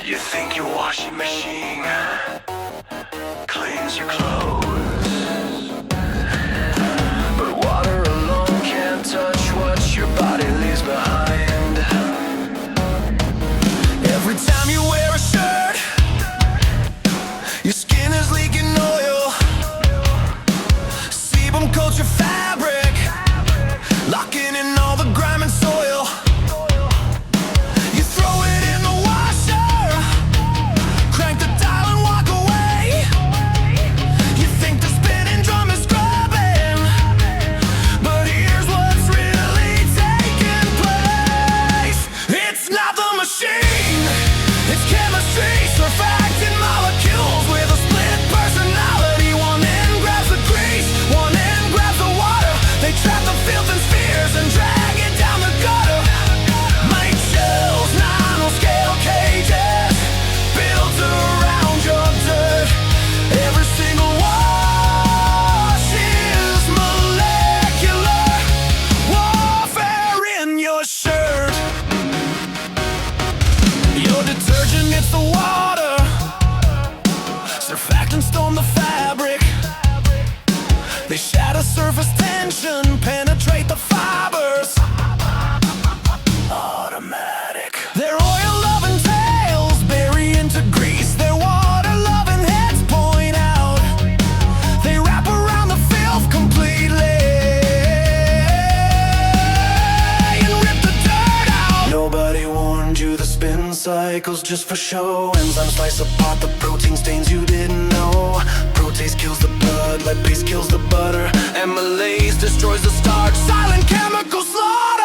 You think your washing machine cleans your clothes, but water alone can't touch what your body leaves behind. Every time you wear a shirt, your skin is leaking oil. Sebum coats your fabric, locking in all the grime and soil. You throw it in the washer, crank the dial and walk away. You think the spinning drum is scrubbing, but here's what's really taking place. It's not the machine, it's chemistry, surfactant molecules with a split personality. One end grabs the grease, one end grabs the water. They trap the filth in spheres and drag it down the gutter. Make shells, nanoscale cages built around your dirt. Every single wash is molecular warfare in your shirt. Your detergent hits the water, surfactants storm the fabric. They shatter surface tension, penetrate the fibers. Automatic. Their oil-loving tails bury into grease. Their water-loving heads point out. They wrap around the filth completely and rip the dirt out. Nobody warned you the spin cycle's just for show. Enzymes slice apart the protein stains you didn't know. Protease kills the blood, lipase kills the butter, amylase destroys the starch. Silent chemical slaughter.